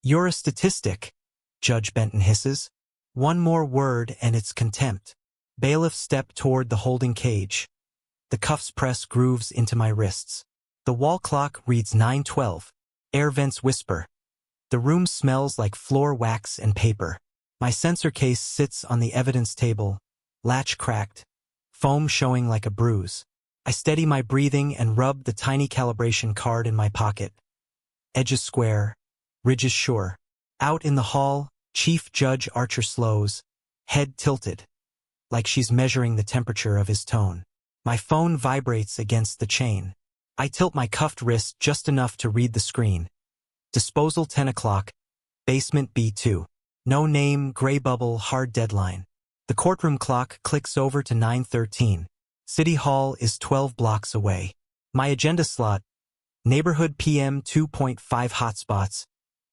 You're a statistic, Judge Benton hisses. One more word and it's contempt. Bailiff stepped toward the holding cage. The cuffs press grooves into my wrists. The wall clock reads 9:12. Air vents whisper. The room smells like floor wax and paper. My sensor case sits on the evidence table, latch cracked, foam showing like a bruise. I steady my breathing and rub the tiny calibration card in my pocket. Edges square, ridges sure. Out in the hall, Chief Judge Archer slows, head tilted, like she's measuring the temperature of his tone. My phone vibrates against the chain. I tilt my cuffed wrist just enough to read the screen. Disposal 10 o'clock, basement B2. No name, gray bubble, hard deadline. The courtroom clock clicks over to 9:13. City Hall is 12 blocks away. My agenda slot, neighborhood PM 2.5 hotspots,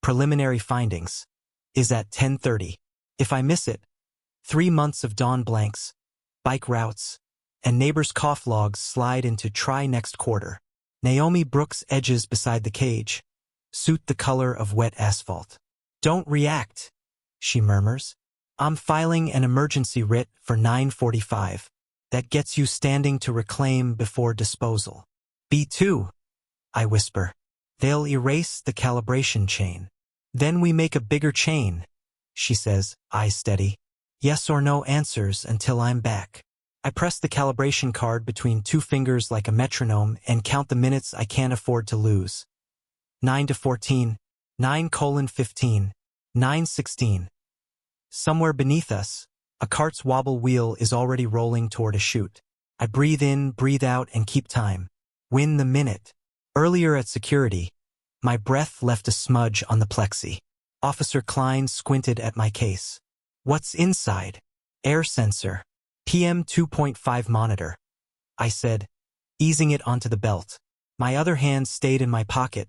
preliminary findings, is at 10:30. If I miss it, 3 months of dawn blanks, bike routes, and neighbors' cough logs slide into try next quarter. Naomi Brooks edges beside the cage, suit the color of wet asphalt. Don't react, she murmurs. I'm filing an emergency writ for 9:45. That gets you standing to reclaim before disposal. B2, I whisper. They'll erase the calibration chain. Then we make a bigger chain, she says, eyes steady. Yes or no answers until I'm back. I press the calibration card between two fingers like a metronome and count the minutes I can't afford to lose. 9:14, 9:15, 9:16. Somewhere beneath us, a cart's wobble wheel is already rolling toward a chute. I breathe in, breathe out, and keep time. Win the minute. Earlier at security, my breath left a smudge on the plexi. Officer Klein squinted at my case. What's inside? Air sensor. PM 2.5 monitor, I said, easing it onto the belt. My other hand stayed in my pocket,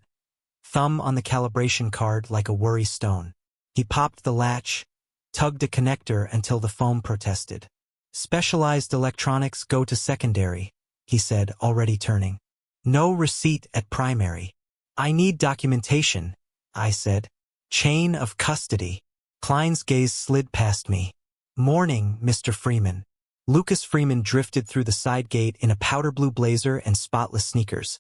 thumb on the calibration card like a worry stone. He popped the latch, tugged a connector until the foam protested. Specialized electronics go to secondary, he said, already turning. No receipt at primary. I need documentation, I said. Chain of custody. Klein's gaze slid past me. Morning, Mr. Freeman. Lucas Freeman drifted through the side gate in a powder blue blazer and spotless sneakers.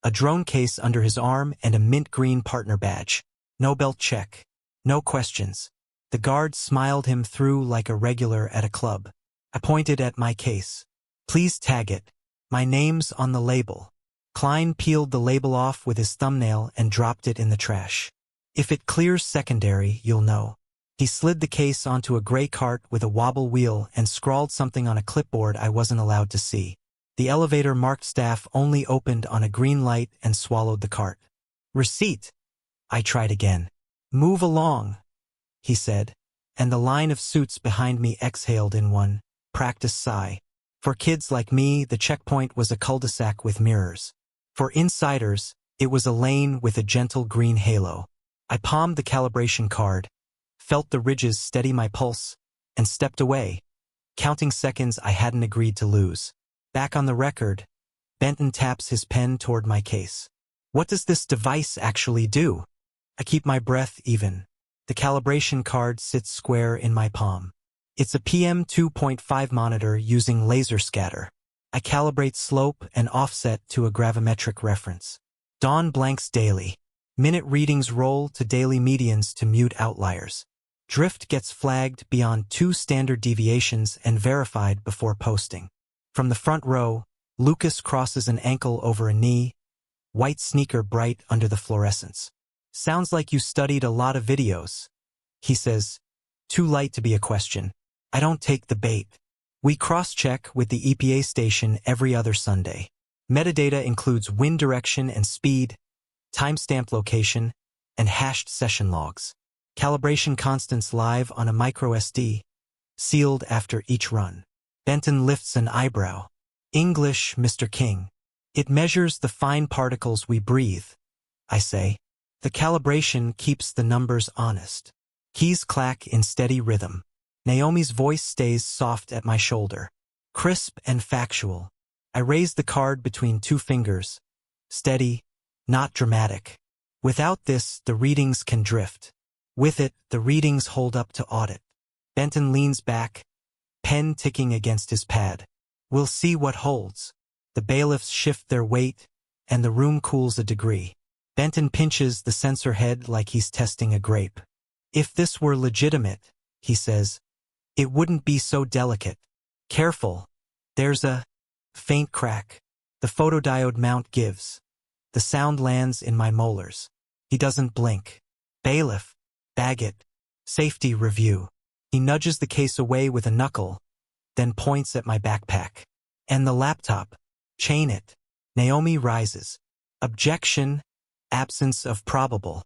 A drone case under his arm and a mint green partner badge. No belt check. No questions. The guard smiled him through like a regular at a club. I pointed at my case. Please tag it. My name's on the label. Klein peeled the label off with his thumbnail and dropped it in the trash. If it clears secondary, you'll know. He slid the case onto a gray cart with a wobble wheel and scrawled something on a clipboard I wasn't allowed to see. The elevator marked staff only opened on a green light and swallowed the cart. Receipt. I tried again. Move along, he said, and the line of suits behind me exhaled in one practiced sigh. For kids like me, the checkpoint was a cul-de-sac with mirrors. For insiders, it was a lane with a gentle green halo. I palmed the calibration card, felt the ridges steady my pulse, and stepped away, counting seconds I hadn't agreed to lose. Back on the record, Benton taps his pen toward my case. What does this device actually do? I keep my breath even. The calibration card sits square in my palm. It's a PM 2.5 monitor using laser scatter. I calibrate slope and offset to a gravimetric reference. Dawn blanks daily. Minute readings roll to daily medians to mute outliers. Drift gets flagged beyond 2 standard deviations and verified before posting. From the front row, Lucas crosses an ankle over a knee, white sneaker bright under the fluorescence. Sounds like you studied a lot of videos, he says, too light to be a question. I don't take the bait. We cross-check with the EPA station every other Sunday. Metadata includes wind direction and speed, timestamp location, and hashed session logs. Calibration constants live on a microSD, sealed after each run. Benton lifts an eyebrow. English, Mr. King. It measures the fine particles we breathe, I say. The calibration keeps the numbers honest. Keys clack in steady rhythm. Naomi's voice stays soft at my shoulder. Crisp and factual. I raise the card between 2 fingers. Steady, not dramatic. Without this, the readings can drift. With it, the readings hold up to audit. Benton leans back, pen ticking against his pad. We'll see what holds. The bailiffs shift their weight, and the room cools a degree. Benton pinches the censor head like he's testing a grape. If this were legitimate, he says, it wouldn't be so delicate. Careful. There's a faint crack. The photodiode mount gives. The sound lands in my molars. He doesn't blink. Bailiff. Bag it. Safety review. He nudges the case away with a knuckle, then points at my backpack. And the laptop. Chain it. Naomi rises. Objection. Absence of probable.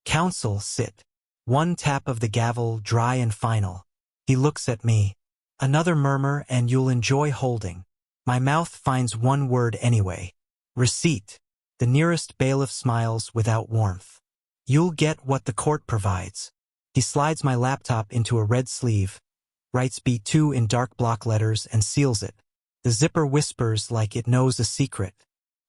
Counsel, sit. One tap of the gavel, dry and final. He looks at me. Another murmur and you'll enjoy holding. My mouth finds one word anyway. Receipt. The nearest bailiff smiles without warmth. You'll get what the court provides. He slides my laptop into a red sleeve, writes B2 in dark block letters and seals it. The zipper whispers like it knows a secret.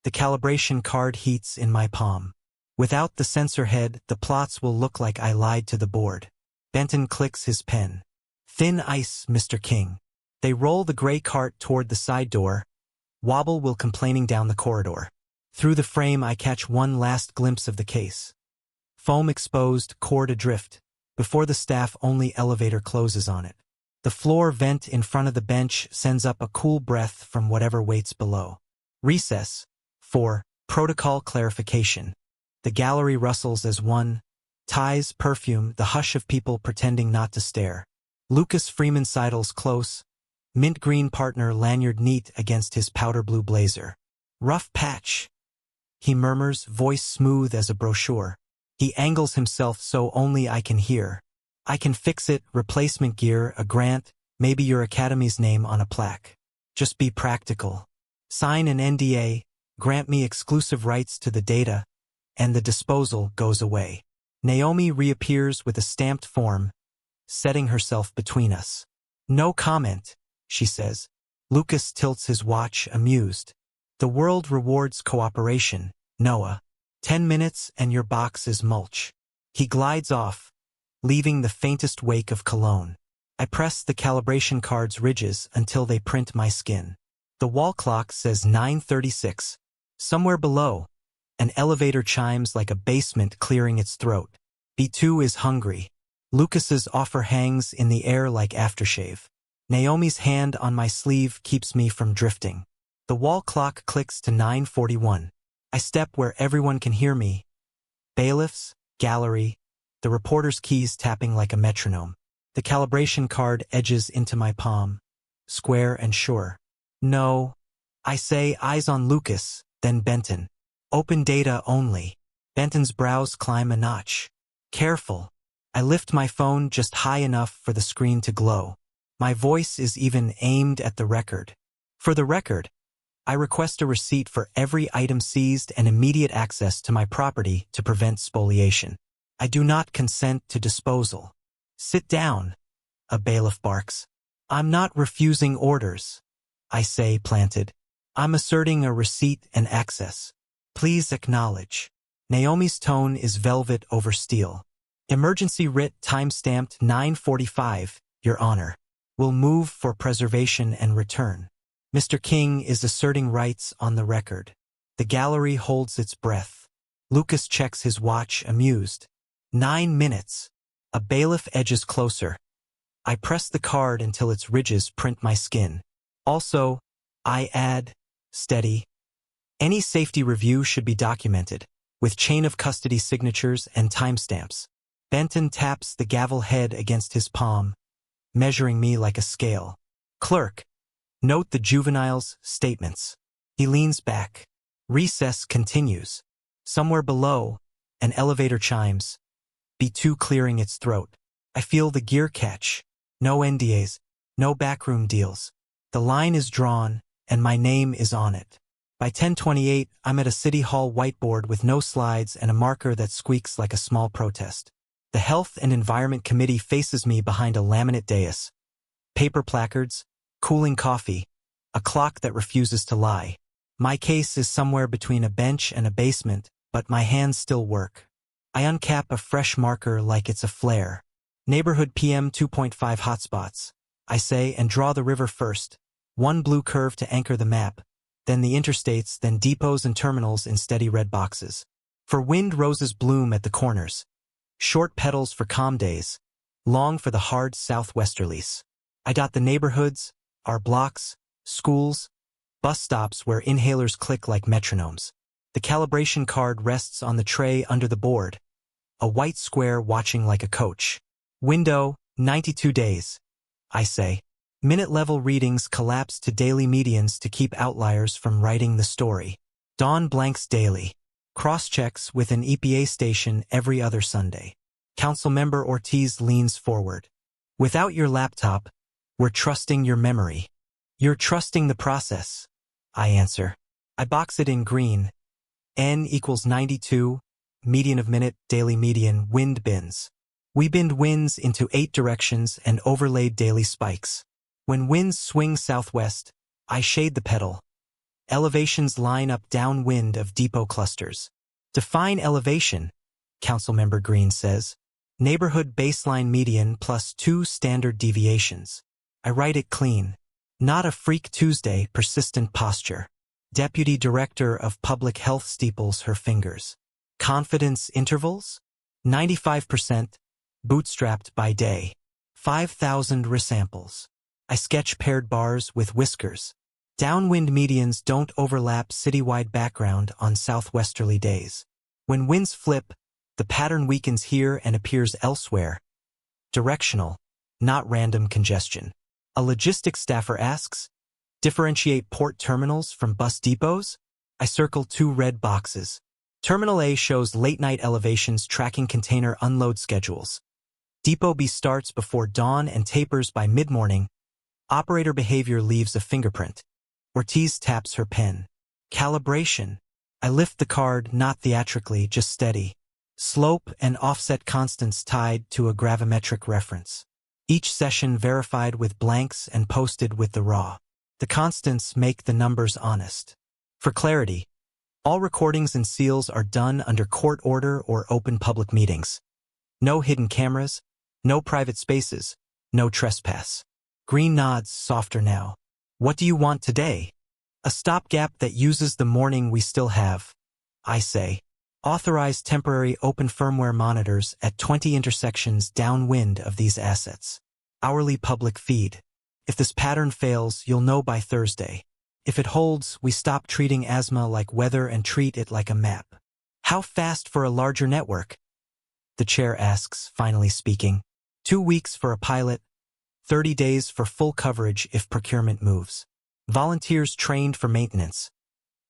The calibration card heats in my palm. Without the censor head, the plots will look like I lied to the board. Benton clicks his pen. Thin ice, Mr. King. They roll the gray cart toward the side door, wobble while complaining down the corridor. Through the frame I catch one last glimpse of the case. Foam exposed, cord adrift. Before the staff-only elevator closes on it. The floor vent in front of the bench sends up a cool breath from whatever waits below. Recess. 4. Protocol clarification. The gallery rustles as one. Ties, perfume, the hush of people pretending not to stare. Lucas Freeman sidles close. Mint green partner lanyard neat against his powder blue blazer. Rough patch. He murmurs, voice smooth as a brochure. He angles himself so only I can hear. I can fix it, replacement gear, a grant, maybe your academy's name on a plaque. Just be practical. Sign an NDA, grant me exclusive rights to the data, and the disposal goes away. Naomi reappears with a stamped form, setting herself between us. No comment, she says. Lucas tilts his watch, amused. The world rewards cooperation, Noah. 10 minutes and your box is mulch. He glides off, leaving the faintest wake of cologne. I press the calibration card's ridges until they print my skin. The wall clock says 9:36. Somewhere below, an elevator chimes like a basement clearing its throat. B2 is hungry. Lucas's offer hangs in the air like aftershave. Naomi's hand on my sleeve keeps me from drifting. The wall clock clicks to 9:41. I step where everyone can hear me. Bailiffs, gallery, the reporter's keys tapping like a metronome. The calibration card edges into my palm, square and sure. No, I say, eyes on Lucas, then Benton. Open data only. Benton's brows climb a notch. Careful. I lift my phone just high enough for the screen to glow. My voice is even aimed at the record. For the record, I request a receipt for every item seized and immediate access to my property to prevent spoliation. I do not consent to disposal. Sit down, a bailiff barks. I'm not refusing orders, I say, planted. I'm asserting a receipt and access. Please acknowledge. Naomi's tone is velvet over steel. Emergency writ time-stamped 9:45, Your Honor. Will move for preservation and return. Mr. King is asserting rights on the record. The gallery holds its breath. Lucas checks his watch, amused. 9 minutes. A bailiff edges closer. I press the card until its ridges print my skin. Also, I add, steady. Any safety review should be documented, with chain of custody signatures and timestamps. Benton taps the gavel head against his palm, measuring me like a scale. Clerk, note the juvenile's statements. He leans back. Recess continues. Somewhere below, an elevator chimes. B2 clearing its throat. I feel the gear catch. No NDAs, no backroom deals. The line is drawn, and my name is on it. By 10:28, I'm at a city hall whiteboard with no slides and a marker that squeaks like a small protest. The Health and Environment Committee faces me behind a laminate dais. Paper placards, cooling coffee, a clock that refuses to lie. My case is somewhere between a bench and a basement, but my hands still work. I uncap a fresh marker like it's a flare. Neighborhood PM 2.5 hotspots, I say, and draw the river first. One blue curve to anchor the map, then the interstates, then depots and terminals in steady red boxes. For wind, roses bloom at the corners. Short petals for calm days, long for the hard southwesterlies. I dot the neighborhoods, our blocks, schools, bus stops where inhalers click like metronomes. The calibration card rests on the tray under the board, a white square watching like a coach. Window, 92 days, I say. Minute-level readings collapse to daily medians to keep outliers from writing the story. Dawn blanks daily. Cross-checks with an EPA station every other Sunday. Councilmember Ortiz leans forward. Without your laptop, we're trusting your memory. You're trusting the process, I answer. I box it in green. N equals 92, median of minute, daily median, wind bins. We binned winds into 8 directions and overlaid daily spikes. When winds swing southwest, I shade the pedal. Elevations line up downwind of depot clusters. Define elevation, Councilmember Green says. Neighborhood baseline median plus 2 standard deviations. I write it clean. Not a Freak Tuesday persistent posture. Deputy Director of Public Health steeples her fingers. Confidence intervals? 95%, bootstrapped by day. 5,000 resamples. I sketch paired bars with whiskers. Downwind medians don't overlap citywide background on southwesterly days. When winds flip, the pattern weakens here and appears elsewhere. Directional, not random congestion. A logistics staffer asks, differentiate port terminals from bus depots? I circle 2 red boxes. Terminal A shows late-night elevations tracking container unload schedules. Depot B starts before dawn and tapers by mid-morning. Operator behavior leaves a fingerprint. Ortiz taps her pen. Calibration. I lift the card, not theatrically, just steady. Slope and offset constants tied to a gravimetric reference. Each session verified with blanks and posted with the raw. The constants make the numbers honest. For clarity, all recordings and seals are done under court order or open public meetings. No hidden cameras, no private spaces, no trespass. Green nods, softer now. What do you want today? A stopgap that uses the morning we still have, I say. Authorize temporary open firmware monitors at 20 intersections downwind of these assets. Hourly public feed. If this pattern fails, you'll know by Thursday. If it holds, we stop treating asthma like weather and treat it like a map. How fast for a larger network? The chair asks, finally speaking. 2 weeks for a pilot, 30 days for full coverage if procurement moves. Volunteers trained for maintenance.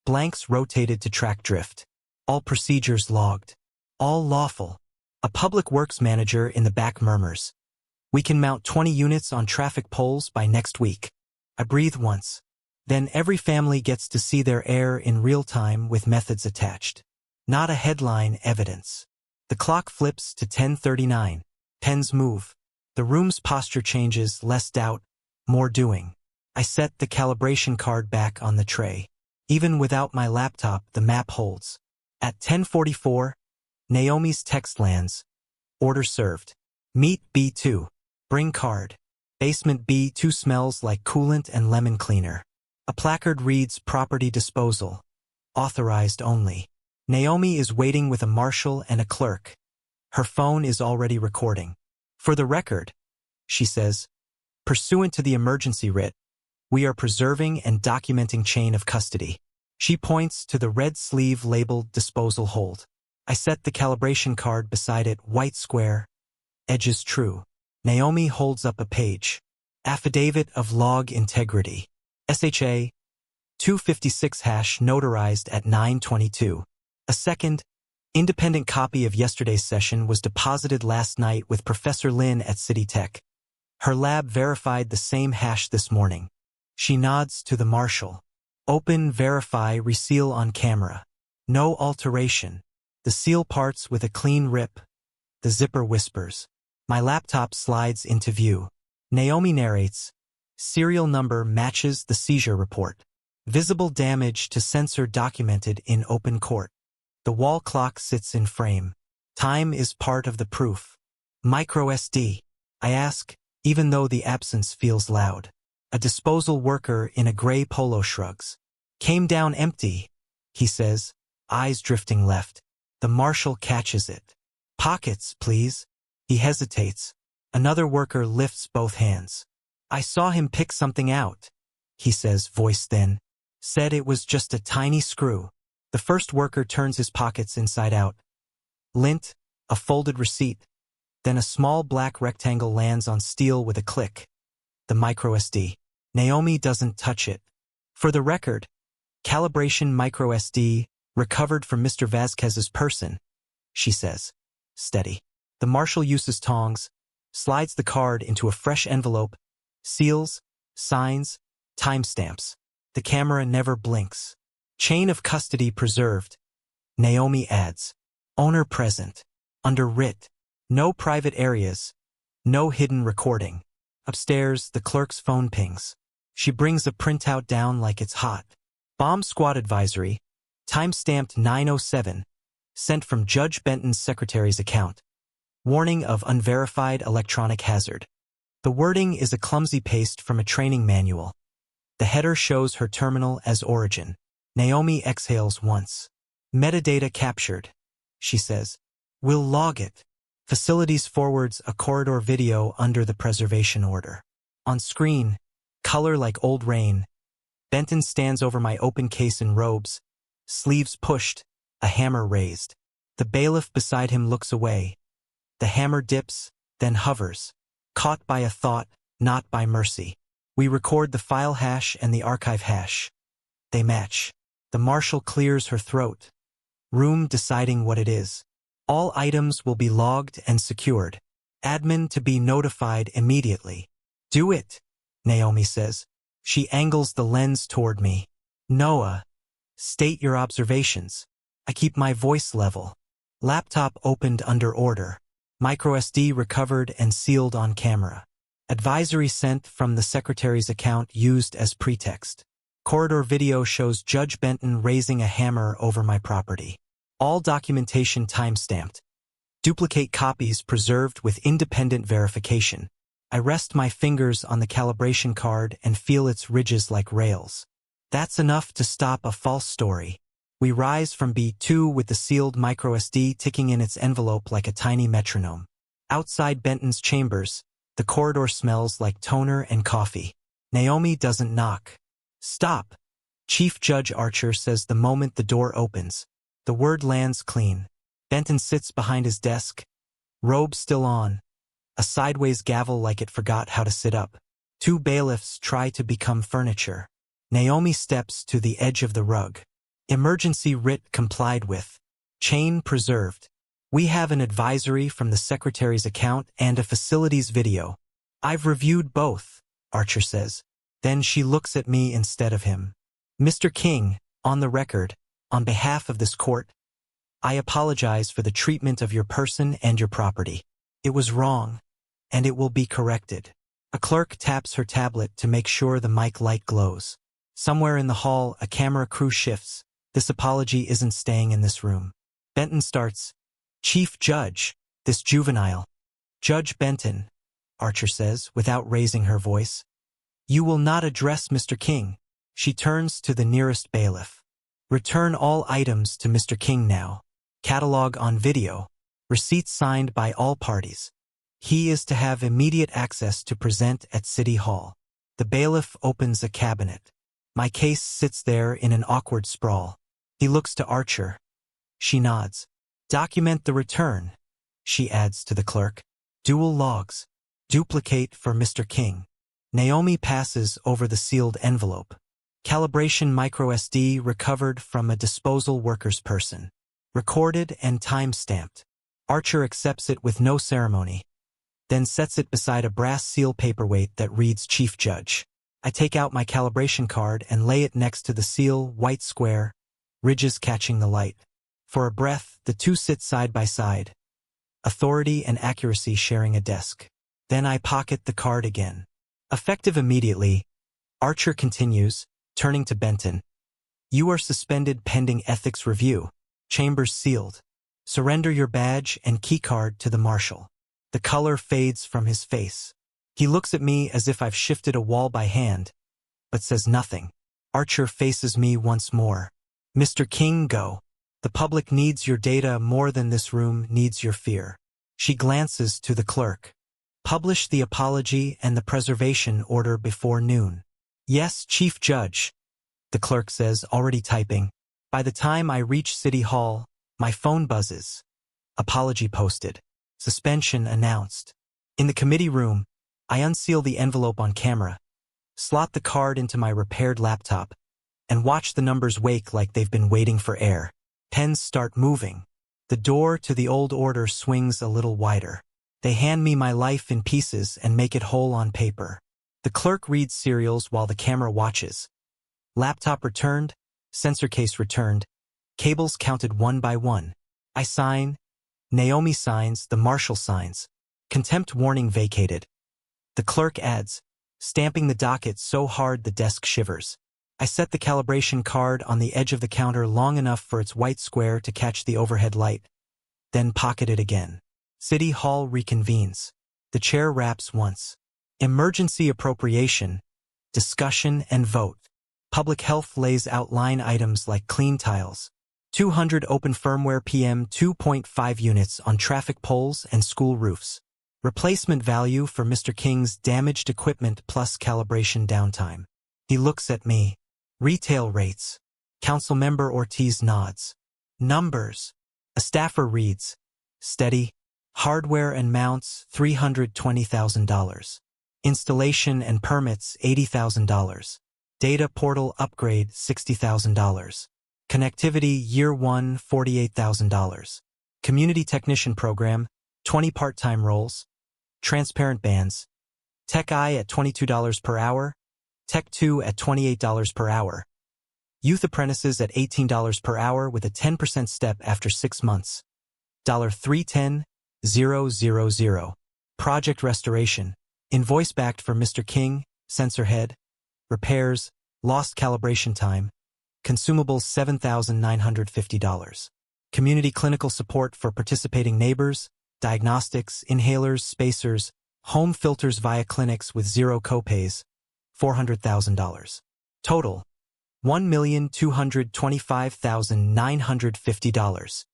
Blanks rotated to track drift. All procedures logged. All lawful. A public works manager in the back murmurs. We can mount 20 units on traffic poles by next week. I breathe once. Then every family gets to see their heir in real time with methods attached. Not a headline, evidence. The clock flips to 10:39. Pens move. The room's posture changes, less doubt, more doing. I set the calibration card back on the tray. Even without my laptop, the map holds. At 10:44, Naomi's text lands. Order served. Meet B2. Bring card. Basement B2 smells like coolant and lemon cleaner. A placard reads property disposal. Authorized only. Naomi is waiting with a marshal and a clerk. Her phone is already recording. For the record, she says, pursuant to the emergency writ, we are preserving and documenting chain of custody. She points to the red sleeve labeled disposal hold. I set the calibration card beside it, white square. Edges true. Naomi holds up a page. Affidavit of log integrity. SHA 256 hash notarized at 9:22. A second, independent copy of yesterday's session was deposited last night with Professor Lin at City Tech. Her lab verified the same hash this morning. She nods to the marshal. Open, verify, reseal on camera. No alteration. The seal parts with a clean rip. The zipper whispers. My laptop slides into view. Naomi narrates. Serial number matches the seizure report. Visible damage to sensor documented in open court. The wall clock sits in frame. Time is part of the proof. Micro SD. I ask, even though the absence feels loud. A disposal worker in a gray polo shrugs. Came down empty, he says, eyes drifting left. The marshal catches it. Pockets, please. He hesitates. Another worker lifts both hands. I saw him pick something out, he says, voice thin. Said it was just a tiny screw. The first worker turns his pockets inside out. Lint, a folded receipt. Then a small black rectangle lands on steel with a click. The micro SD. Naomi doesn't touch it. For the record, calibration micro SD recovered from Mr. Vasquez's person, she says. Steady. The marshal uses tongs, slides the card into a fresh envelope, seals, signs, timestamps. The camera never blinks. Chain of custody preserved. Naomi adds. Owner present. Under writ. No private areas. No hidden recording. Upstairs, the clerk's phone pings. She brings a printout down like it's hot. Bomb squad advisory. Timestamped 9:07. Sent from Judge Benton's secretary's account. Warning of unverified electronic hazard. The wording is a clumsy paste from a training manual. The header shows her terminal as origin. Naomi exhales once. Metadata captured, she says. We'll log it. Facilities forwards a corridor video under the preservation order. On screen, color like old rain. Benton stands over my open case in robes, sleeves pushed, a hammer raised. The bailiff beside him looks away. The hammer dips, then hovers. Caught by a thought, not by mercy. We record the file hash and the archive hash. They match. The marshal clears her throat. Room deciding what it is. All items will be logged and secured. Admin to be notified immediately. Do it, Naomi says. She angles the lens toward me. Noah. State your observations. I keep my voice level. Laptop opened under order. MicroSD recovered and sealed on camera. Advisory sent from the secretary's account used as pretext. Corridor video shows Judge Benton raising a hammer over my property. All documentation timestamped. Duplicate copies preserved with independent verification. I rest my fingers on the calibration card and feel its ridges like rails. That's enough to stop a false story. We rise from B2 with the sealed microSD ticking in its envelope like a tiny metronome. Outside Benton's chambers, the corridor smells like toner and coffee. Naomi doesn't knock. Stop, Chief Judge Archer says the moment the door opens. The word lands clean. Benton sits behind his desk, robe still on, a sideways gavel like it forgot how to sit up. Two bailiffs try to become furniture. Naomi steps to the edge of the rug. Emergency writ complied with. Chain preserved. We have an advisory from the secretary's account and a facilities video. I've reviewed both, Archer says. Then she looks at me instead of him. Mr. King, on the record, on behalf of this court, I apologize for the treatment of your person and your property. It was wrong, and it will be corrected. A clerk taps her tablet to make sure the mic light glows. Somewhere in the hall, a camera crew shifts. This apology isn't staying in this room. Benton starts. Chief Judge, this juvenile. Judge Benton, Archer says, without raising her voice. You will not address Mr. King. She turns to the nearest bailiff. Return all items to Mr. King now. Catalog on video. Receipts signed by all parties. He is to have immediate access to present at City Hall. The bailiff opens a cabinet. My case sits there in an awkward sprawl. He looks to Archer. She nods. Document the return, she adds to the clerk. Dual logs. Duplicate for Mr. King. Naomi passes over the sealed envelope. Calibration microSD recovered from a disposal worker's person. Recorded and time-stamped. Archer accepts it with no ceremony, then sets it beside a brass seal paperweight that reads Chief Judge. I take out my calibration card and lay it next to the seal, white square, ridges catching the light. For a breath, the two sit side by side. Authority and accuracy sharing a desk. Then I pocket the card again. Effective immediately, Archer continues, turning to Benton. You are suspended pending ethics review. Chambers sealed. Surrender your badge and keycard to the marshal. The color fades from his face. He looks at me as if I've shifted a wall by hand, but says nothing. Archer faces me once more. Mr. King, go. The public needs your data more than this room needs your fear. She glances to the clerk. Publish the apology and the preservation order before noon. Yes, Chief Judge, the clerk says, already typing. By the time I reach City Hall, my phone buzzes. Apology posted. Suspension announced. In the committee room, I unseal the envelope on camera, slot the card into my repaired laptop, and watch the numbers wake like they've been waiting for air. Pens start moving. The door to the old order swings a little wider. They hand me my life in pieces and make it whole on paper. The clerk reads serials while the camera watches. Laptop returned, sensor case returned, cables counted one by one. I sign, Naomi signs, the marshal signs. Contempt warning vacated. The clerk adds, stamping the docket so hard the desk shivers. I set the calibration card on the edge of the counter long enough for its white square to catch the overhead light, then pocket it again. City Hall reconvenes. The chair raps once. Emergency appropriation, discussion and vote. Public health lays out line items like clean tiles. 200 open firmware PM 2.5 units on traffic poles and school roofs. Replacement value for Mr. King's damaged equipment plus calibration downtime. He looks at me. Retail rates. Councilmember Ortiz nods. Numbers. A staffer reads. Steady. Hardware and mounts $320,000. Installation and permits $80,000. Data portal upgrade $60,000. Connectivity year 1 $48,000. Community technician program 20 part-time roles. Transparent bands. Tech I at $22 per hour. Tech 2 at $28 per hour. Youth apprentices at $18 per hour with a 10% step after 6 months. $310,000. Project restoration. Invoice backed for Mr. King, sensor head. Repairs, lost calibration time. Consumables $7,950. Community clinical support for participating neighbors. Diagnostics, inhalers, spacers, home filters via clinics with zero copays, $400,000. Total, $1,225,950.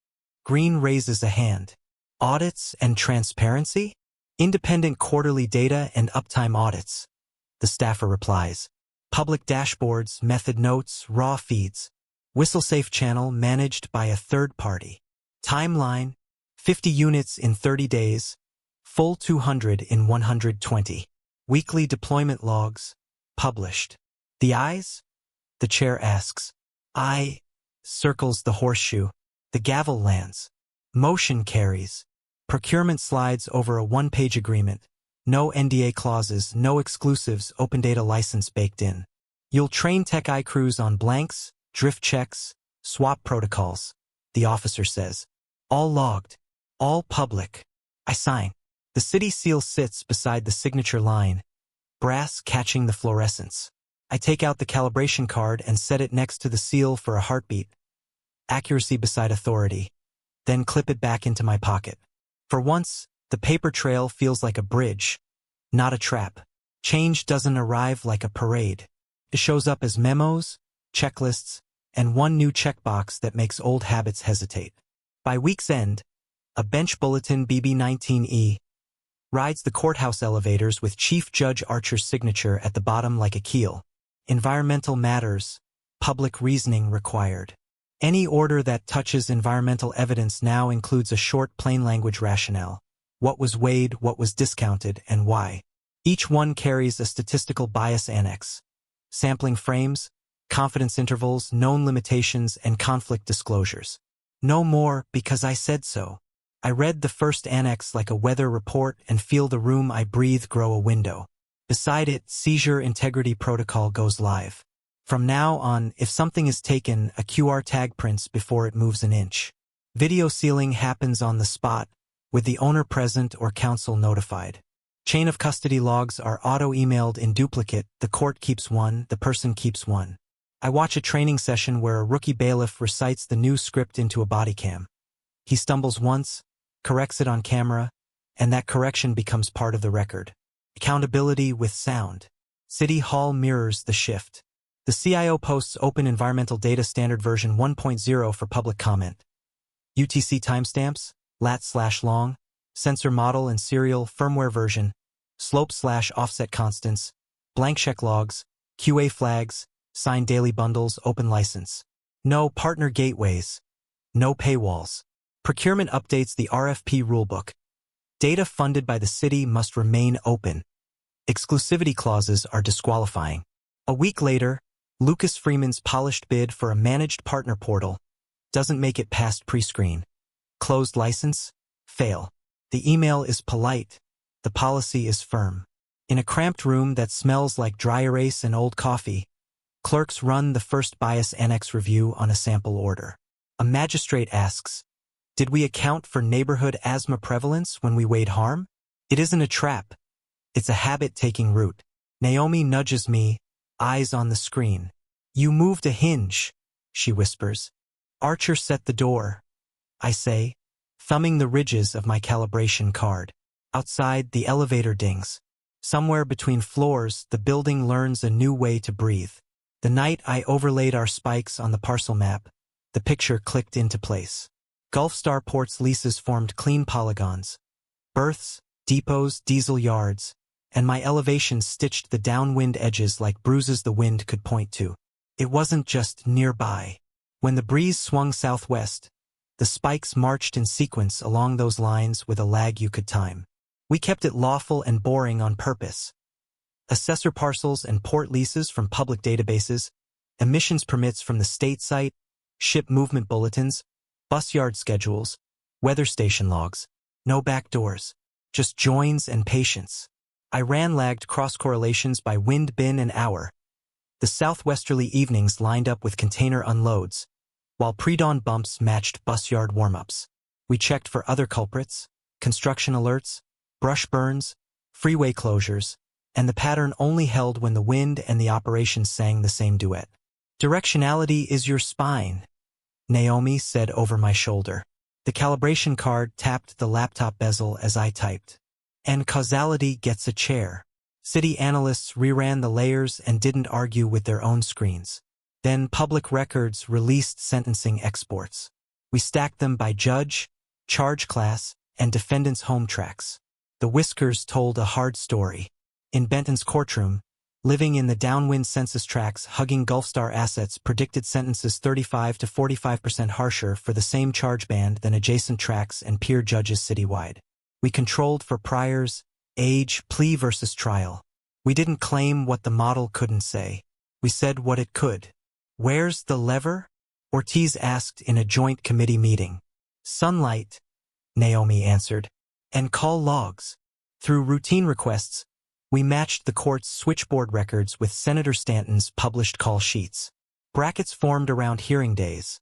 Green raises a hand. Audits and transparency? Independent quarterly data and uptime audits. The staffer replies. Public dashboards, method notes, raw feeds. Whistle-safe channel managed by a third party. Timeline. 50 units in 30 days, full 200 in 120. Weekly deployment logs, published. The ayes? The chair asks. I, circles the horseshoe. The gavel lands. Motion carries. Procurement slides over a one-page agreement. No NDA clauses, no exclusives, open data license baked in. You'll train Tech I crews on blanks, drift checks, swap protocols, the officer says. All logged. All public. I sign. The city seal sits beside the signature line, brass catching the fluorescence. I take out the calibration card and set it next to the seal for a heartbeat. Accuracy beside authority. Then clip it back into my pocket. For once, the paper trail feels like a bridge, not a trap. Change doesn't arrive like a parade. It shows up as memos, checklists, and one new checkbox that makes old habits hesitate. By week's end, a bench bulletin BB19E rides the courthouse elevators with Chief Judge Archer's signature at the bottom like a keel. Environmental matters, public reasoning required. Any order that touches environmental evidence now includes a short plain language rationale. What was weighed, what was discounted, and why. Each one carries a statistical bias annex. Sampling frames, confidence intervals, known limitations, and conflict disclosures. No more because I said so. I read the first annex like a weather report and feel the room I breathe grow a window. Beside it, seizure integrity protocol goes live. From now on, if something is taken, a QR tag prints before it moves an inch. Video sealing happens on the spot, with the owner present or counsel notified. Chain of custody logs are auto-emailed in duplicate, the court keeps one, the person keeps one. I watch a training session where a rookie bailiff recites the new script into a body cam. He stumbles once, corrects it on camera, and that correction becomes part of the record. Accountability with sound. City Hall mirrors the shift. The CIO posts Open Environmental Data Standard version 1.0 for public comment. UTC timestamps, lat/long, sensor model and serial firmware version, slope/offset constants, blank check logs, QA flags, signed daily bundles, open license. No partner gateways. No paywalls. Procurement updates the RFP rulebook. Data funded by the city must remain open. Exclusivity clauses are disqualifying. A week later, Lucas Freeman's polished bid for a managed partner portal doesn't make it past pre-screen. Closed license? Fail. The email is polite. The policy is firm. In a cramped room that smells like dry erase and old coffee, clerks run the first bias annex review on a sample order. A magistrate asks, "Did we account for neighborhood asthma prevalence when we weighed harm?" It isn't a trap. It's a habit taking root. Naomi nudges me, eyes on the screen. "You moved a hinge," she whispers. "Archer set the door," I say, thumbing the ridges of my calibration card. Outside, the elevator dings. Somewhere between floors, the building learns a new way to breathe. The night I overlaid our spikes on the parcel map, the picture clicked into place. Gulfstar Port's leases formed clean polygons. Berths, depots, diesel yards, and my elevations stitched the downwind edges like bruises the wind could point to. It wasn't just nearby. When the breeze swung southwest, the spikes marched in sequence along those lines with a lag you could time. We kept it lawful and boring on purpose. Assessor parcels and port leases from public databases, emissions permits from the state site, ship movement bulletins, bus yard schedules, weather station logs. No backdoors, just joins and patience. I ran lagged cross-correlations by wind bin and hour. The southwesterly evenings lined up with container unloads, while pre-dawn bumps matched bus yard warm-ups. We checked for other culprits, construction alerts, brush burns, freeway closures, and the pattern only held when the wind and the operation sang the same duet. "Directionality is your spine," Naomi said over my shoulder. The calibration card tapped the laptop bezel as I typed. "And causality gets a chair." City analysts reran the layers and didn't argue with their own screens. Then public records released sentencing exports. We stacked them by judge, charge class, and defendant's home tracks. The whiskers told a hard story. In Benton's courtroom, living in the downwind census tracts hugging Gulfstar assets predicted sentences 35 to 45% harsher for the same charge band than adjacent tracts and peer judges citywide. We controlled for priors, age, plea versus trial. We didn't claim what the model couldn't say. We said what it could. "Where's the lever?" Ortiz asked in a joint committee meeting. "Sunlight," Naomi answered. "And call logs." Through routine requests, we matched the court's switchboard records with Senator Stanton's published call sheets. Brackets formed around hearing days.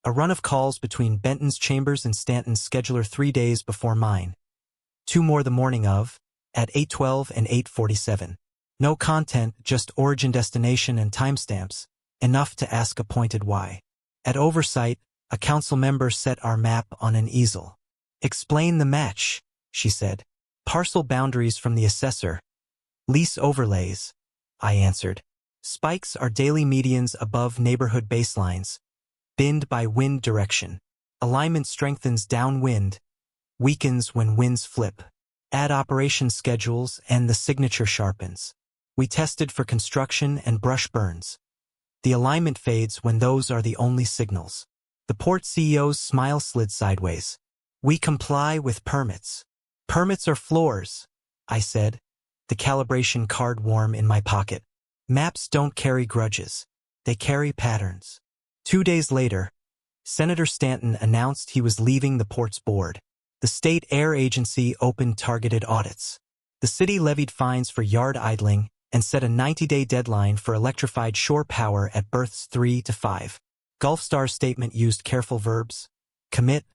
A run of calls between Benton's chambers and Stanton's scheduler 3 days before mine. 2 more the morning of, at 8:12 and 8:47. No content, just origin, destination, and timestamps, enough to ask a pointed why. At oversight, a council member set our map on an easel. "Explain the match," she said. "Parcel boundaries from the assessor. Lease overlays," I answered. "Spikes are daily medians above neighborhood baselines, binned by wind direction. Alignment strengthens downwind, weakens when winds flip. Add operation schedules and the signature sharpens." We tested for construction and brush burns. The alignment fades when those are the only signals. The port CEO's smile slid sideways. "We comply with permits." "Permits are floors," I said, the calibration card warm in my pocket. "Maps don't carry grudges. They carry patterns." 2 days later, Senator Stanton announced he was leaving the port's board. The state air agency opened targeted audits. The city levied fines for yard idling and set a 90-day deadline for electrified shore power at berths 3 to 5. Gulfstar's statement used careful verbs: commit,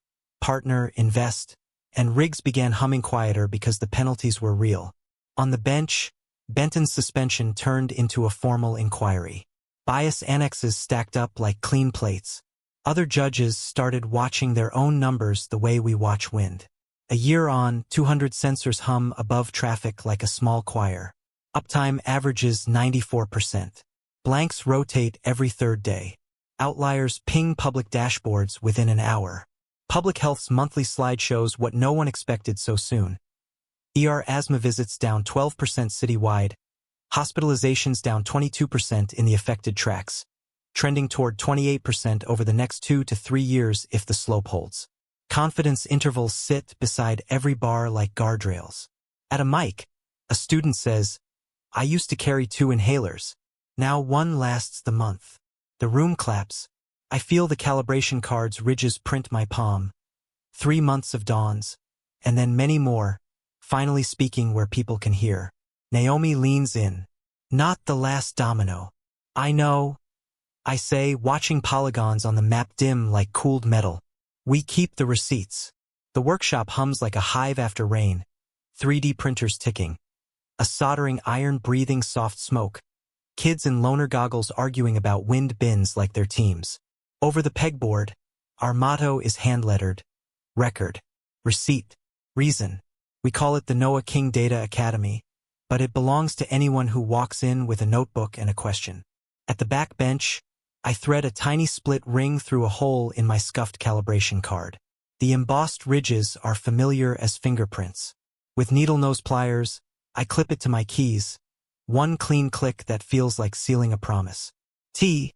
partner, invest, and rigs began humming quieter because the penalties were real. On the bench, Benton's suspension turned into a formal inquiry. Bias annexes stacked up like clean plates. Other judges started watching their own numbers the way we watch wind. A year on, 200 sensors hum above traffic like a small choir. Uptime averages 94%. Blanks rotate every third day. Outliers ping public dashboards within an hour. Public Health's monthly slide shows what no one expected so soon. asthma visits down 12% citywide. Hospitalizations down 22% in the affected tracts, trending toward 28% over the next 2 to 3 years if the slope holds. Confidence intervals sit beside every bar like guardrails. At a mic, a student says, "I used to carry 2 inhalers. Now 1 lasts the month." The room claps. I feel the calibration card's ridges print my palm. 3 months of dawns, and then many more, finally speaking where people can hear. Naomi leans in. "Not the last domino." "I know," I say, watching polygons on the map dim like cooled metal. "We keep the receipts." The workshop hums like a hive after rain. 3D printers ticking. A soldering iron breathing soft smoke. Kids in loaner goggles arguing about wind bins like their teams. Over the pegboard, our motto is hand-lettered. Record. Receipt. Reason. We call it the Noah King Data Academy, but it belongs to anyone who walks in with a notebook and a question. At the back bench, I thread a tiny split ring through a hole in my scuffed calibration card. The embossed ridges are familiar as fingerprints. With needle-nose pliers, I clip it to my keys. One clean click that feels like sealing a promise. "Tea."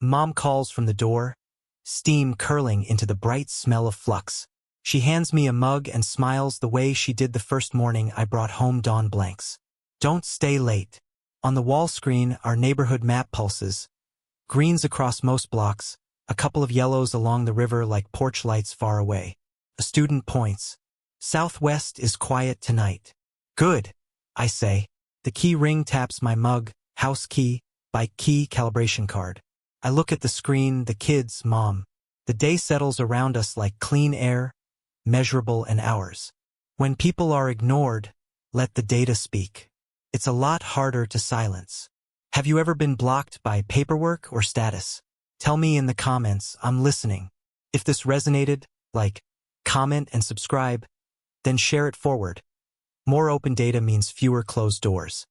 Mom calls from the door, steam curling into the bright smell of flux. She hands me a mug and smiles the way she did the first morning I brought home dawn blanks. "Don't stay late." On the wall screen, our neighborhood map pulses. Greens across most blocks, a couple of yellows along the river like porch lights far away. A student points. "Southwest is quiet tonight." "Good," I say. The key ring taps my mug, house key, bike key, calibration card. I look at the screen, the kids, mom. The day settles around us like clean air, measurable and hours. When people are ignored, let the data speak. It's a lot harder to silence. Have you ever been blocked by paperwork or status? Tell me in the comments, I'm listening. If this resonated, like, comment and subscribe, then share it forward. More open data means fewer closed doors.